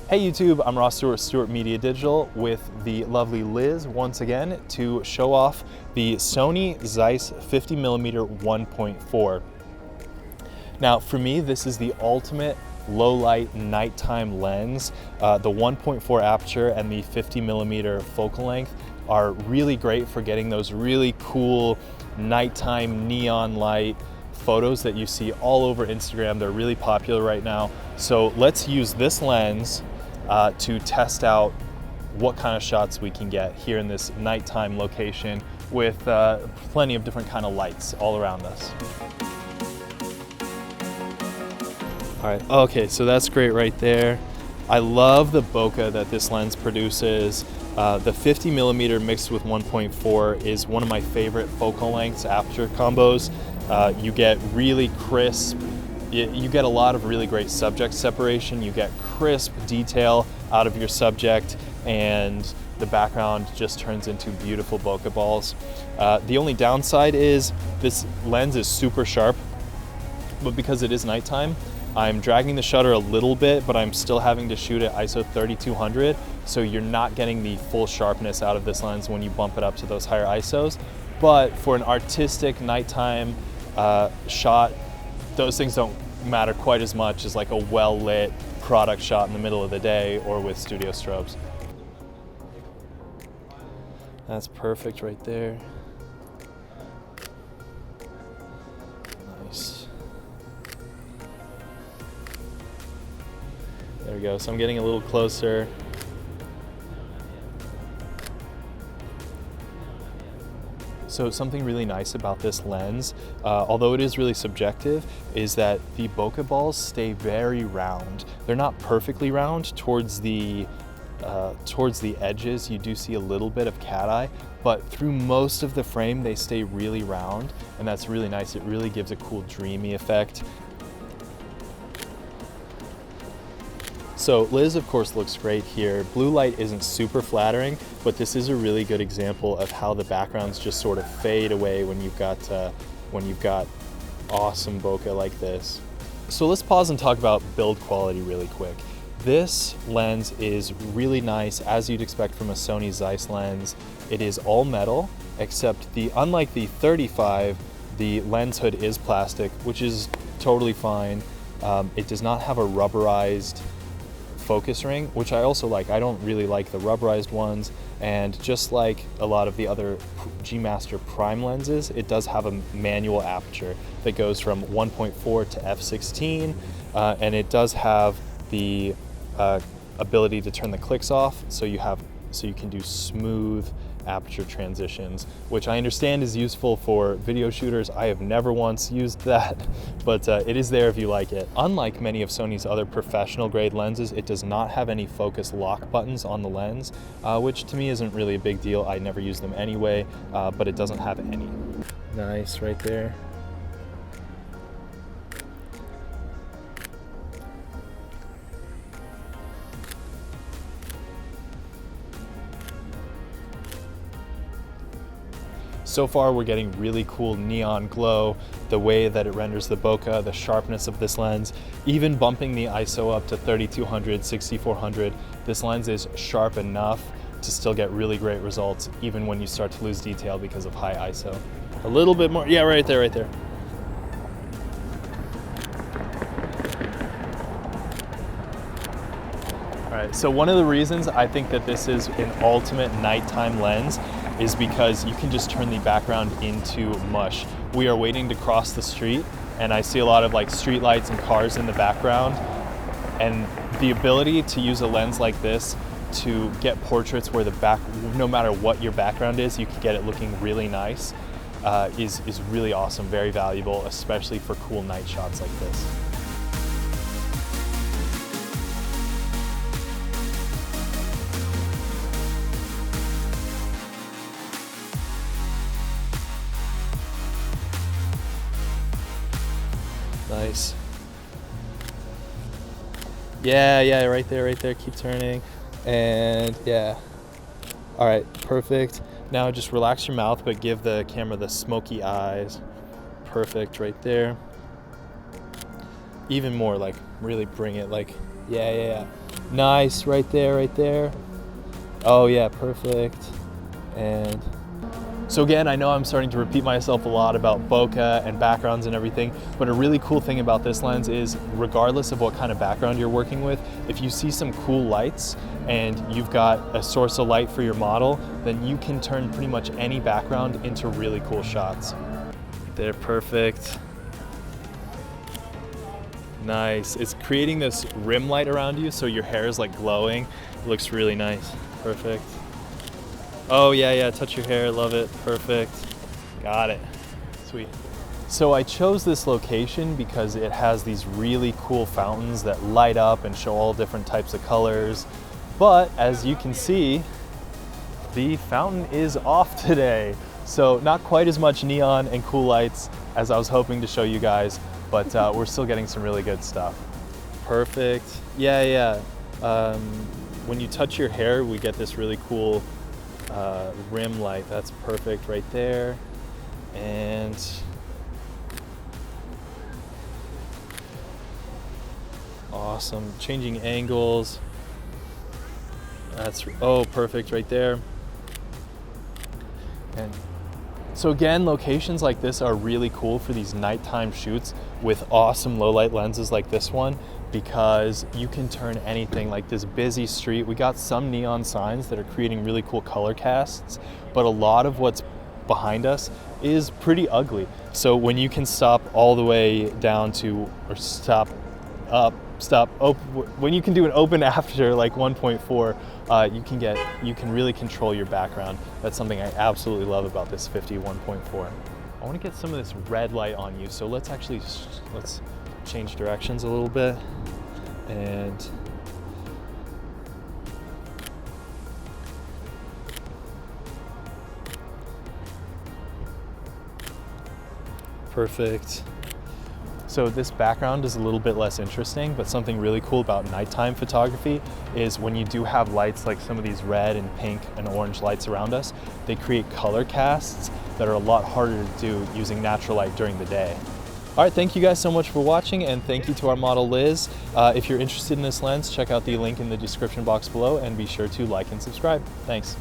Hey YouTube, I'm Ross Stewart, Stewart Media Digital, with the lovely Liz once again to show off the Sony Zeiss 50mm 1.4. Now for me, this is the ultimate low light nighttime lens. The 1.4 aperture and the 50mm focal length are really great for getting those really cool nighttime neon light photos that you see all over Instagram. They're really popular right now. So let's use this lens to test out what kind of shots we can get here in this nighttime location with plenty of different kind of lights all around us. All right, okay, so that's great right there. I love the bokeh that this lens produces. The 50mm mixed with 1.4 is one of my favorite focal lengths aperture combos. You get really crisp, you get a lot of really great subject separation, you get crisp detail out of your subject, and the background just turns into beautiful bokeh balls. The only downside is this lens is super sharp, but because it is nighttime, I'm dragging the shutter a little bit, but I'm still having to shoot at ISO 3200, so you're not getting the full sharpness out of this lens when you bump it up to those higher ISOs. But for an artistic nighttime shot, those things don't matter quite as much as like a well-lit product shot in the middle of the day or with studio strobes. That's perfect right there. Nice. There we go. So I'm getting a little closer. So something really nice about this lens, although it is really subjective, is that the bokeh balls stay very round. They're not perfectly round. Towards the edges, you do see a little bit of cat eye, but through most of the frame, they stay really round, and that's really nice. It really gives a cool dreamy effect. So Liz, of course, looks great here. Blue light isn't super flattering, but this is a really good example of how the backgrounds just sort of fade away when you've got awesome bokeh like this. So let's pause and talk about build quality really quick. This lens is really nice, as you'd expect from a Sony Zeiss lens. It is all metal, except unlike the 35, the lens hood is plastic, which is totally fine. It does not have a rubberized focus ring, which I also like. I don't really like the rubberized ones, and just like a lot of the other G Master Prime lenses, it does have a manual aperture that goes from 1.4 to f16, and it does have the ability to turn the clicks off, so you can do smooth aperture transitions, which I understand is useful for video shooters. I have never once used that, but it is there if you like it. Unlike many of Sony's other professional grade lenses, it does not have any focus lock buttons on the lens, which to me isn't really a big deal. I never use them anyway, but it doesn't have any. Nice right there. So far, we're getting really cool neon glow, the way that it renders the bokeh, the sharpness of this lens, even bumping the ISO up to 3200, 6400. This lens is sharp enough to still get really great results, even when you start to lose detail because of high ISO. A little bit more, yeah, right there, right there. All right, so one of the reasons I think that this is an ultimate nighttime lens is because you can just turn the background into mush. We are waiting to cross the street, and I see a lot of like street lights and cars in the background, and the ability to use a lens like this to get portraits where no matter what your background is, you can get it looking really nice, is really awesome, very valuable, especially for cool night shots like this. Nice. Yeah, right there, keep turning. And yeah. All right, perfect. Now just relax your mouth, but give the camera the smoky eyes. Perfect, right there. Even more, like really bring it, like Yeah, yeah, yeah. Nice, right there, right there. Oh yeah, perfect. And so again, I know I'm starting to repeat myself a lot about bokeh and backgrounds and everything, but a really cool thing about this lens is regardless of what kind of background you're working with, if you see some cool lights and you've got a source of light for your model, then you can turn pretty much any background into really cool shots. They're perfect. Nice. It's creating this rim light around you so your hair is like glowing. It looks really nice. Perfect. Oh yeah, yeah, touch your hair, love it, perfect. Got it, sweet. So I chose this location because it has these really cool fountains that light up and show all different types of colors. But as you can see, the fountain is off today. So not quite as much neon and cool lights as I was hoping to show you guys, but we're still getting some really good stuff. Perfect, yeah, yeah. When you touch your hair, we get this really cool rim light. That's perfect right there. And awesome, changing angles. That's, oh, perfect right there. And so again, locations like this are really cool for these nighttime shoots with awesome low light lenses like this one, because you can turn anything, like this busy street. We got some neon signs that are creating really cool color casts, but a lot of what's behind us is pretty ugly. So when you can stop all the way down to, or stop, when you can do an open aperture like 1.4, you can really control your background. That's something I absolutely love about this 50 1.4. I want to get some of this red light on you, so let's change directions a little bit. And perfect. So this background is a little bit less interesting, but something really cool about nighttime photography is when you do have lights like some of these red and pink and orange lights around us, they create color casts that are a lot harder to do using natural light during the day. All right, thank you guys so much for watching, and thank you to our model Liz. If you're interested in this lens, check out the link in the description box below and be sure to like and subscribe. Thanks.